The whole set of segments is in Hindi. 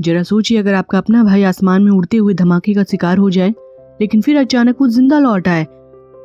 जरा सोचिए, अगर आपका अपना भाई आसमान में उड़ते हुए धमाके का शिकार हो जाए, लेकिन फिर अचानक वो जिंदा लौट आए।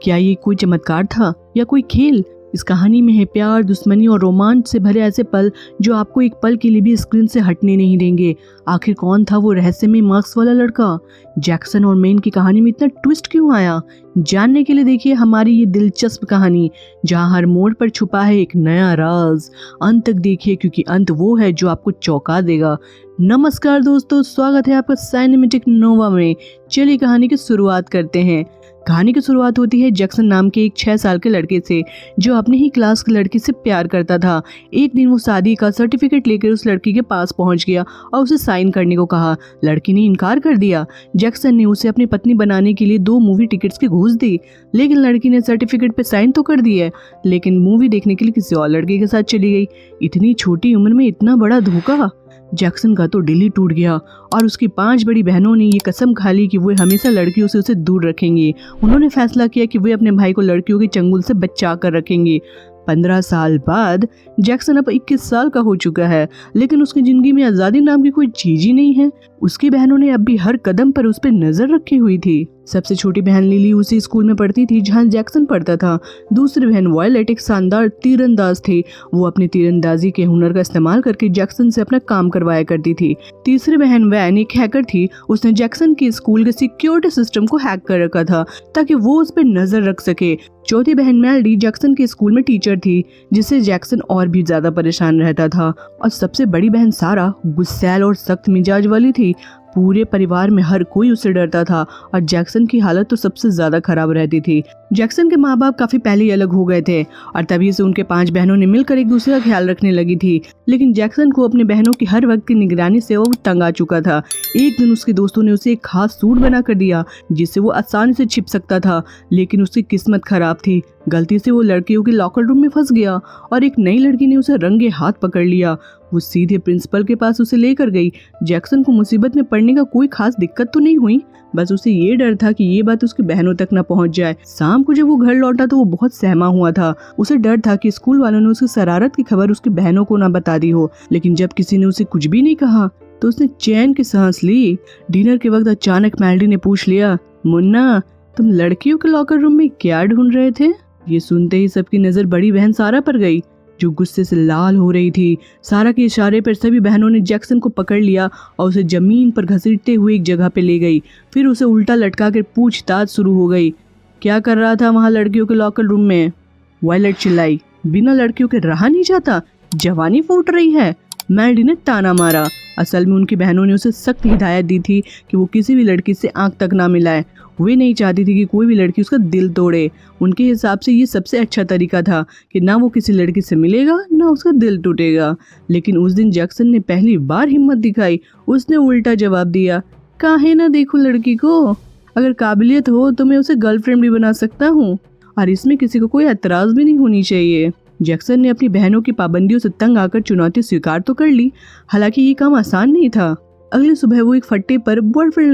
क्या ये कोई चमत्कार था या कोई खेल? इस कहानी में है प्यार, दुश्मनी और रोमांच से भरे ऐसे पल जो आपको एक पल के लिए भी स्क्रीन से हटने नहीं देंगे। आखिर कौन था वो रहस्यमय मास्क वाला लड़का? जैक्सन और मेन की कहानी में इतना ट्विस्ट क्यों आया? जानने के लिए देखिए हमारी ये दिलचस्प कहानी, जहां हर मोड़ पर छुपा है एक नया राज। अंत तक देखिए, क्योंकि अंत वो है जो आपको चौंका देगा। नमस्कार दोस्तों, स्वागत है आपका सिनेमैटिक नोवा में। चलिए कहानी की शुरुआत करते हैं। कहानी की शुरुआत होती है जैक्सन नाम के एक 6 साल के लड़के से, जो अपने ही क्लास की लड़की से प्यार करता था। एक दिन वो शादी का सर्टिफिकेट लेकर उस लड़की के पास पहुंच गया और उसे साइन करने को कहा। लड़की ने इनकार कर दिया। जैक्सन ने उसे अपनी पत्नी बनाने के लिए 2 मूवी टिकट्स की घूस दी, लेकिन लड़की ने सर्टिफिकेट पे साइन तो कर दिए, लेकिन मूवी देखने के लिए किसी और लड़के के साथ चली गई। इतनी छोटी उम्र में इतना बड़ा धोखा! जैक्सन का तो दिल ही टूट गया और उसकी 5 बड़ी बहनों ने ये कसम खा ली कि वे हमेशा लड़कियों से उसे दूर रखेंगे। उन्होंने फैसला किया कि वे अपने भाई को लड़कियों के चंगुल से बचा कर रखेंगे। 15 साल बाद जैक्सन अब 21 साल का हो चुका है, लेकिन उसकी जिंदगी में आजादी नाम की कोई चीज ही नहीं है। उसकी बहनों ने अब भी हर कदम पर उस पर नजर रखी हुई थी। सबसे छोटी बहन लिली उसी स्कूल में पढ़ती थी जहां जैक्सन पढ़ता था। दूसरी बहन वायलेट एक शानदार तीरंदाज थी। वो अपनी तीरंदाजी के हुनर का इस्तेमाल करके जैक्सन से अपना काम करवाया करती थी। तीसरी बहन वैन एक हैकर थी। उसने जैक्सन के स्कूल के सिक्योरिटी सिस्टम को हैक कर रखा था ताकि वो उस पर नजर रख सके। चौथी बहन मेलडी जैक्सन के स्कूल में टीचर थी, जिससे जैक्सन और भी ज्यादा परेशान रहता था। और सबसे बड़ी बहन सारा गुस्सैल और सख्त मिजाज वाली थी। पूरे परिवार में हर कोई उससे डरता था और जैक्सन की हालत तो सबसे ज्यादा खराब रहती थी। जैक्सन के माँ बाप काफी पहले ही अलग हो गए थे और तभी से उनके 5 बहनों ने मिलकर एक दूसरे का ख्याल रखने लगी थी। लेकिन जैक्सन को अपने बहनों की हर वक्त की निगरानी से वो तंग आ चुका था। एक दिन उसके दोस्तों ने उसे एक खास सूट बना कर दिया जिससे वो आसानी से छिप सकता था, लेकिन उसकी किस्मत खराब थी। गलती से वो लड़कियों के लॉकर रूम में फंस गया और एक नई लड़की ने उसे रंगे हाथ पकड़ लिया। वो सीधे प्रिंसिपल के पास उसे लेकर गई। जैक्सन को मुसीबत में पड़ने का कोई खास दिक्कत तो नहीं हुई, बस उसे ये डर था कि ये बात उसकी बहनों तक न पहुंच जाए। शाम को जब वो घर लौटा तो वो बहुत सहमा हुआ था। उसे डर था कि स्कूल वालों ने उसकी शरारत की खबर उसकी बहनों को न बता दी हो, लेकिन जब किसी ने उसे कुछ भी नहीं कहा तो उसने चैन की सांस ली। डिनर के वक्त अचानक मेलडी ने पूछ लिया, मुन्ना, तुम लड़कियों के लॉकर रूम में क्या ढूंढ रहे थे? ये सुनते ही सबकी नजर बड़ी बहन सारा पर गई, जो गुस्से से लाल हो रही थी। सारा के इशारे पर सभी बहनों ने जैक्सन को पकड़ लिया और उसे जमीन पर घसीटते हुए एक जगह पे ले गई। फिर उसे उल्टा लटका कर पूछताछ शुरू हो गई। क्या कर रहा था वहाँ लड़कियों के लॉकर रूम में? वायलेट चिल्लाई। बिना लड़कियों के रहा नहीं जाता, जवानी फूट रही है। मेलडी ने ताना मारा। असल में उनकी बहनों ने उसे सख्त हिदायत दी थी कि वो किसी भी लड़की से आंख तक ना मिलाए। वे नहीं चाहती थी कि कोई भी लड़की उसका दिल तोड़े। उनके हिसाब से ये सबसे अच्छा तरीका था कि ना वो किसी लड़की से मिलेगा ना उसका दिल टूटेगा। लेकिन उस दिन जैक्सन ने पहली बार हिम्मत दिखाई। उसने उल्टा जवाब दिया, काहे ना देखूं लड़की को, अगर काबिलियत हो तो मैं उसे गर्लफ्रेंड भी बना सकता हूँ और इसमें किसी को कोई एतराज भी नहीं होनी चाहिए। जैक्सन ने अपनी बहनों की पाबंदियों से तंग आकर चुनौती स्वीकार तो कर ली, हालांकि ये काम आसान नहीं था। अगली सुबह वो एक फट्टे पर बॉयफ्रेंड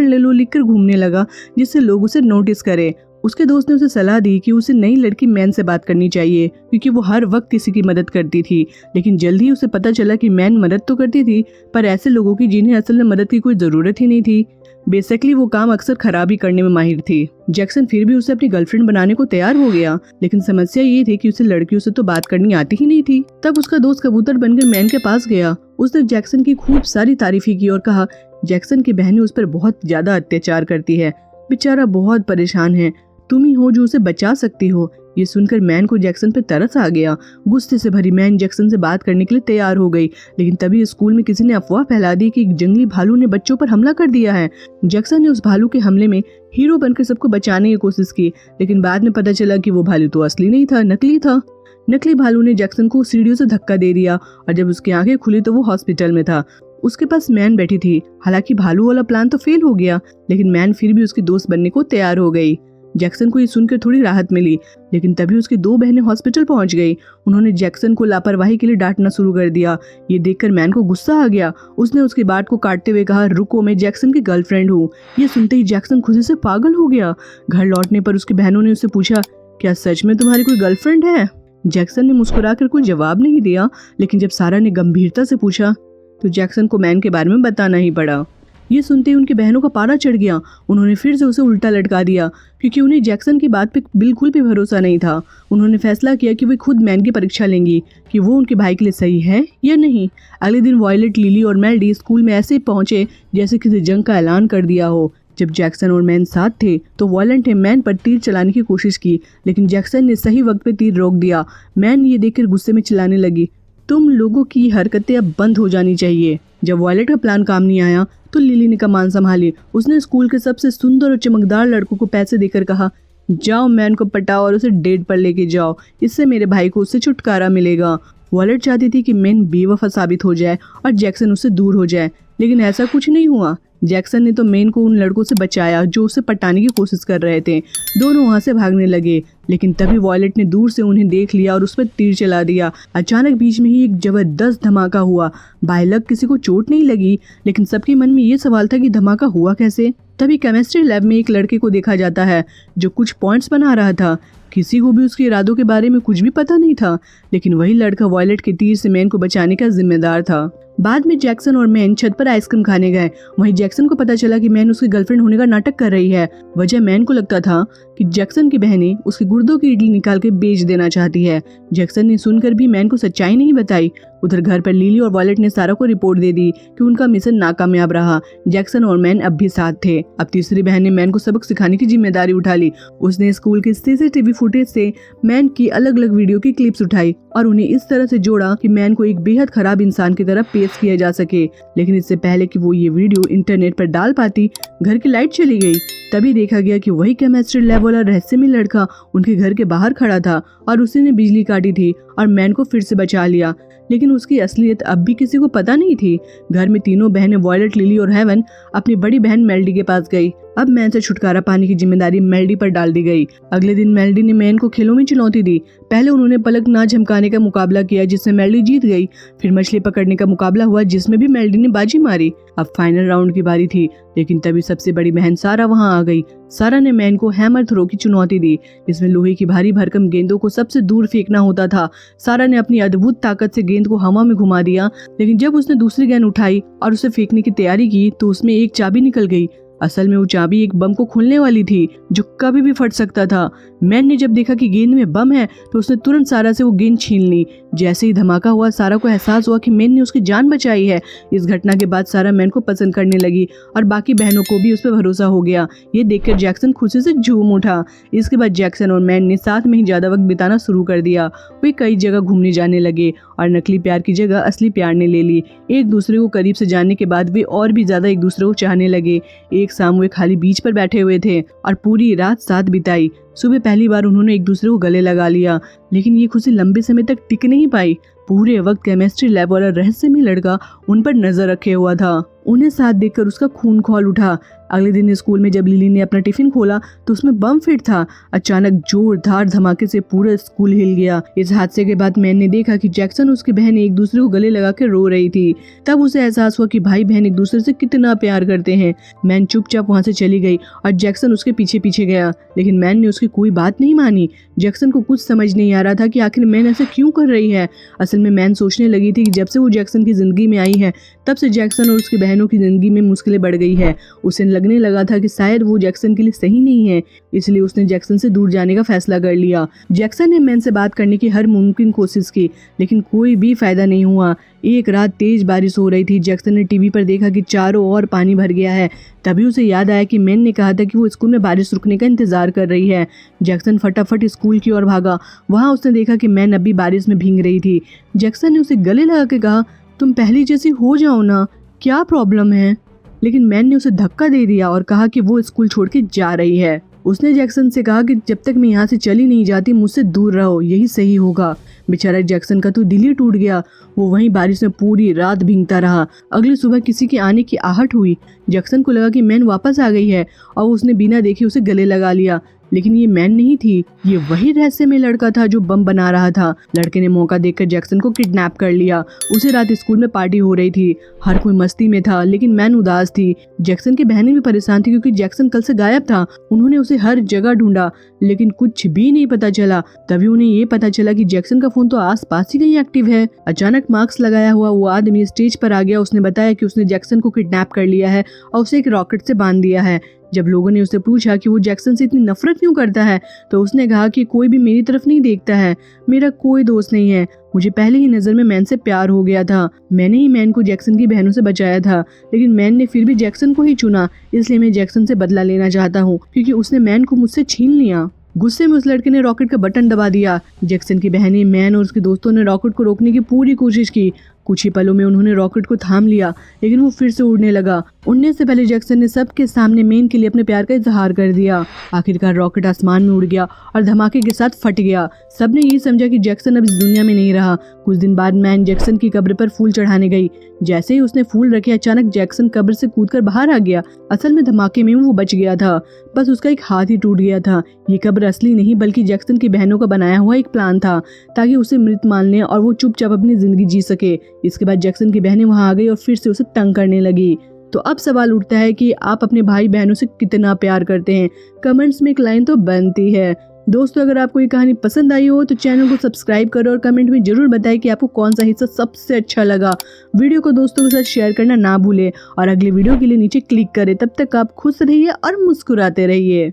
ले लो लिखकर घूमने लगा, जिससे लोग उसे नोटिस करें। उसके दोस्त ने उसे सलाह दी कि उसे नई लड़की मैन से बात करनी चाहिए, क्योंकि वो हर वक्त किसी की मदद करती थी। लेकिन जल्द ही उसे पता चला कि मैन मदद तो करती थी, पर ऐसे लोगों की जिन्हें असल में मदद की कोई जरूरत ही नहीं थी। बेसिकली वो काम अक्सर खराबी करने में माहिर थी। जैक्सन फिर भी उसे अपनी गर्लफ्रेंड बनाने को तैयार हो गया, लेकिन समस्या ये थी कि उसे लड़कियों से तो बात करनी आती ही नहीं थी। तब उसका दोस्त कबूतर बनकर मैन के पास गया। उसने जैक्सन की खूब सारी तारीफी की और कहा, जैक्सन की बहनें उस पर बहुत ज्यादा अत्याचार करती है, बेचारा बहुत परेशान है, तुम ही हो जो उसे बचा सकती हो। ये सुनकर मैन को जैक्सन पे तरस आ गया। गुस्से से भरी मैन जैक्सन से बात करने के लिए तैयार हो गई, लेकिन तभी स्कूल में किसी ने अफवाह फैला दी कि एक जंगली भालू ने बच्चों पर हमला कर दिया है। जैक्सन ने उस भालू के हमले में हीरो बनकर सबको बचाने की कोशिश की, लेकिन बाद में पता चला कि वो भालू तो असली नहीं था, नकली था। नकली भालू ने जैक्सन को सीढ़ियों से धक्का दे दिया और जब उसकी आंखें खुली तो वो हॉस्पिटल में था। उसके पास मैन बैठी थी। हालांकि भालू वाला प्लान तो फेल हो गया, लेकिन मैन फिर भी उसकी दोस्त बनने को तैयार हो गई। जैक्सन को ये सुनकर थोड़ी राहत मिली, लेकिन तभी उसकी 2 बहनें हॉस्पिटल पहुंच गई। उन्होंने जैक्सन को लापरवाही के लिए डांटना शुरू कर दिया। ये देखकर मैन को गुस्सा आ गया। उसने उसकी बात को काटते हुए कहा, रुको, मैं जैक्सन की गर्लफ्रेंड हूँ। ये सुनते ही जैक्सन खुशी से पागल हो गया। घर लौटने पर उसकी बहनों ने उससे पूछा, क्या सच में तुम्हारी कोई गर्लफ्रेंड है? जैक्सन ने मुस्कुराकर कोई जवाब नहीं दिया, लेकिन जब सारा ने गंभीरता से पूछा, तो जैक्सन को मैन के बारे में बताना ही पड़ा। ये सुनते ही उनकी बहनों का पारा चढ़ गया। उन्होंने फिर से उसे उल्टा लटका दिया क्योंकि उन्हें जैक्सन की बात पे बिल्कुल भी भरोसा नहीं था। उन्होंने फैसला किया कि वे खुद मैन की परीक्षा लेंगी कि वो उनके भाई के लिए सही है या नहीं। अगले दिन वॉयलेट, लिली और मेल्डी स्कूल में ऐसे पहुंचे जैसे किसी जंग का ऐलान कर दिया हो। जब जैक्सन और मैन साथ थे तो वॉयलेट ने मैन पर तीर चलाने की कोशिश की, लेकिन जैक्सन ने सही वक्त पे तीर रोक दिया। मैन ये देखकर गुस्से में चिल्लाने लगी, तुम लोगों की हरकतें अब बंद हो जानी चाहिए। जब वॉयलेट का प्लान काम नहीं आया तो लिली ने कमान संभाली। उसने स्कूल के सबसे सुंदर और चमकदार लड़कों को पैसे देकर कहा, जाओ मैन को पटाओ और उसे डेट पर लेके जाओ, इससे मेरे भाई को उससे छुटकारा मिलेगा। वॉयलेट चाहती थी कि मैन बेवफा साबित हो जाए और जैक्सन उससे दूर हो जाए, लेकिन ऐसा कुछ नहीं हुआ। जैक्सन ने तो मैन को उन लड़कों से बचाया जो उसे पटाने की कोशिश कर रहे थे। दोनों वहां से भागने लगे, लेकिन तभी वॉयलेट ने दूर से उन्हें देख लिया और उस पर तीर चला दिया। अचानक बीच में ही एक जबरदस्त धमाका हुआ। बाय लक किसी को चोट नहीं लगी, लेकिन सबके मन में ये सवाल था कि धमाका हुआ कैसे। तभी केमिस्ट्री लैब में एक लड़के को देखा जाता है जो कुछ पॉइंट्स बना रहा था। किसी को भी उसके इरादों के बारे में कुछ भी पता नहीं था, लेकिन वही लड़का वॉयलेट के तीर से मैन को बचाने का जिम्मेदार था। बाद में जैक्सन और मैन छत पर आइसक्रीम खाने गए। वहीं जैक्सन को पता चला कि मैन उसकी गर्लफ्रेंड होने का नाटक कर रही है। वजह मैन को लगता था कि जैक्सन की बहनें उसके गुर्दों की इडली निकाल के बेच देना चाहती है। जैक्सन ने सुनकर भी मैन को सच्चाई नहीं बताई। उधर घर पर लिली और वॉयलेट ने सारा को रिपोर्ट दे दी कि उनका मिशन नाकामयाब रहा। जैक्सन और मैन अब भी साथ थे। अब तीसरी बहन ने मैन को सबक सिखाने की जिम्मेदारी उठा ली। उसने स्कूल के सीसीटीवी फुटेज से मैन की अलग अलग वीडियो की क्लिप्स उठाई और उन्हें इस तरह से जोड़ा कि मैन को एक बेहद खराब इंसान की तरह पेश किया जा सके। लेकिन इससे पहले कि वो ये वीडियो इंटरनेट पर डाल पाती, घर की लाइट चली गई। तभी देखा गया कि वही केमिस्ट्री लैब वाला रहस्यमय लड़का उनके घर के बाहर खड़ा था और उसी ने बिजली काटी थी और मैन को फिर से बचा लिया। लेकिन उसकी असलियत अब भी किसी को पता नहीं थी। घर में तीनों बहनें वॉयलेट, लिली और हेवन अपनी बड़ी बहन मेल्डी के पास गई। अब मैन से छुटकारा पाने की जिम्मेदारी मेल्डी पर डाल दी गई। अगले दिन मेल्डी ने मैन को खेलों में चुनौती दी। पहले उन्होंने पलक ना झमकाने का मुकाबला किया जिसमें मेल्डी जीत गई। फिर मछली पकड़ने का मुकाबला हुआ जिसमें भी मेल्डी ने बाजी मारी। अब फाइनल राउंड की बारी थी, लेकिन तभी सबसे बड़ी बहन सारा वहां आ गई। सारा ने मैन को हैमर थ्रो की चुनौती दी। इसमें लोहे की भारी भरकम गेंदों को सबसे दूर फेंकना होता था। सारा ने अपनी अद्भुत ताकत से गेंद को हवा में घुमा दिया, लेकिन जब उसने दूसरी गेंद उठाई और उसे फेंकने की तैयारी की तो उसमें एक चाबी निकल गई। असल में वो चाबी एक बम को खोलने वाली थी जो कभी भी फट सकता था। मैन ने जब देखा कि गेंद में बम है तो उसने तुरंत सारा से वो गेंद छीन ली। जैसे ही धमाका हुआ, सारा को एहसास हुआ कि मैन ने उसकी जान बचाई है। इस घटना के बाद सारा मैन को पसंद करने लगी और बाकी बहनों को भी उस पर भरोसा हो गया। ये देखकर जैक्सन खुशी से झूम उठा। इसके बाद जैक्सन और मैन ने साथ में ही ज्यादा वक्त बिताना शुरू कर दिया। वे कई जगह घूमने जाने लगे और नकली प्यार की जगह असली प्यार ने ले ली। एक दूसरे को करीब से जानने के बाद वे और भी ज्यादा एक दूसरे को चाहने लगे। एक शाम वे खाली बीच पर बैठे हुए थे और पूरी रात साथ बिताई। सुबह पहली बार उन्होंने एक दूसरे को गले लगा लिया, लेकिन ये खुशी लंबे समय तक टिक नहीं पाई। पूरे वक्त केमिस्ट्री लैब वाला रहस्यमय लड़का उन पर नजर रखे हुआ था। उन्हें साथ देखकर उसका खून खौल उठा। अगले दिन स्कूल में जब लिली ने अपना टिफिन खोला तो उसमें बम फिट था। अचानक जोरदार धमाके से पूरा स्कूल हिल गया। इस हादसे के बाद मैन ने देखा कि जैक्सन और उसकी बहन एक दूसरे को गले लगा कर रो रही थी। तब उसे एहसास हुआ कि भाई बहन एक दूसरे से कितना प्यार करते हैं। मैन चुपचाप वहां से चली गई और जैक्सन उसके पीछे पीछे गया, लेकिन मैन ने उसकी कोई बात नहीं मानी। जैक्सन को कुछ समझ नहीं आ रहा था कि आखिर मैन ऐसा क्यों कर रही है। असल में मैन सोचने लगी थी कि जब से वो जैक्सन की जिंदगी में आई है तब से जैक्सन और उसकी बहनों की जिंदगी में मुश्किलें बढ़ गई है। उसे लगने लगा था कि शायद वो जैक्सन के लिए सही नहीं है, इसलिए उसने जैक्सन से दूर जाने का फैसला कर लिया। जैक्सन ने मैन से बात करने की हर मुमकिन कोशिश की, लेकिन कोई भी फायदा नहीं हुआ। एक रात तेज बारिश हो रही थी। जैक्सन ने टीवी पर देखा कि चारों ओर पानी भर गया है। तभी उसे याद आया कि मैन ने कहा था कि वो स्कूल में बारिश रुकने का इंतजार कर रही है। जैक्सन फटाफट स्कूल की ओर भागा। वहां उसने देखा कि मैन अभी बारिश में भीग रही थी। जैक्सन ने उसे गले लगा के कहा, तुम पहली जैसी हो जाओ ना, क्या प्रॉब्लम है। लेकिन मैन ने उसे धक्का दे दिया और कहा कि वो स्कूल छोड़ के जा रही है। उसने जैक्सन से कहा कि जब तक मैं यहाँ से चली नहीं जाती मुझसे दूर रहो, यही सही होगा। बेचारा जैक्सन का तो दिल ही टूट गया। वो वहीं बारिश में पूरी रात भीगता रहा। अगली सुबह किसी के आने की आहट हुई। जैक्सन को लगा कि मैन वापस आ गई है और उसने बिना देखे उसे गले लगा लिया। लेकिन ये मैन नहीं थी, ये वही रहस्यमय लड़का था जो बम बना रहा था। लड़के ने मौका देखकर जैक्सन को किडनैप कर लिया। उसे रात स्कूल में पार्टी हो रही थी, हर कोई मस्ती में था, लेकिन मैन उदास थी। जैक्सन की बहनें भी परेशान थी क्योंकि जैक्सन कल से गायब था। उन्होंने उसे हर जगह ढूंढा लेकिन कुछ भी नहीं पता चला। तभी उन्हें ये पता चला कि जैक्सन का फोन तो आसपास ही कहीं एक्टिव है। अचानक मास्क लगाया हुआ वो आदमी स्टेज पर आ गया। उसने बताया कि उसने जैक्सन को किडनैप कर लिया है और उसे एक रॉकेट से बांध दिया है। जब लोगों ने उससे पूछा कि वो जैक्सन से इतनी नफरत क्यों करता है, तो उसने कहा कि कोई भी मेरी तरफ नहीं देखता है, मेरा कोई दोस्त नहीं है, मुझे पहले ही नजर में मैन से प्यार हो गया था। मैंने ही मैन को जैक्सन की बहनों से बचाया था, लेकिन मैन ने फिर भी जैक्सन को ही चुना। इसलिए मैं जैक्सन से बदला लेना चाहता हूँ क्योंकि उसने मैन को मुझसे छीन लिया। गुस्से में उस लड़के ने रॉकेट का बटन दबा दिया। जैक्सन की बहनें, मैन और उसके दोस्तों ने रॉकेट को रोकने की पूरी कोशिश की। कुछ ही पलों में उन्होंने रॉकेट को थाम लिया, लेकिन वो फिर से उड़ने लगा। उड़ने से पहले जैक्सन ने सबके सामने मैन के लिए अपने प्यार का इजहार कर दिया। आखिरकार रॉकेट आसमान में उड़ गया और धमाके के साथ फट गया। सबने ये समझा कि जैक्सन अब इस दुनिया में नहीं रहा। कुछ दिन बाद मैन जैक्सन की कब्र पर फूल चढ़ाने गई। जैसे ही उसने फूल रखे, अचानक जैक्सन कब्र से कूदकर बाहर आ गया। असल में धमाके में वो बच गया था, बस उसका एक हाथ ही टूट गया था। ये कब्र असली नहीं बल्कि जैक्सन की बहनों का बनाया हुआ एक प्लान था, ताकि उसे मृत मान लें और वो चुपचाप अपनी जिंदगी जी सके। इसके बाद जैक्सन की बहनें वहां आ गई और फिर से उसे तंग करने लगी। तो अब सवाल उठता है कि आप अपने भाई बहनों से कितना प्यार करते हैं। कमेंट्स में एक लाइन तो बनती है। दोस्तों, अगर आपको ये कहानी पसंद आई हो तो चैनल को सब्सक्राइब करो और कमेंट में जरूर बताएं कि आपको कौन सा हिस्सा सबसे अच्छा लगा। वीडियो को दोस्तों के साथ शेयर करना ना भूलें और अगले वीडियो के लिए नीचे क्लिक करें। तब तक आप खुश रहिए और मुस्कुराते रहिए।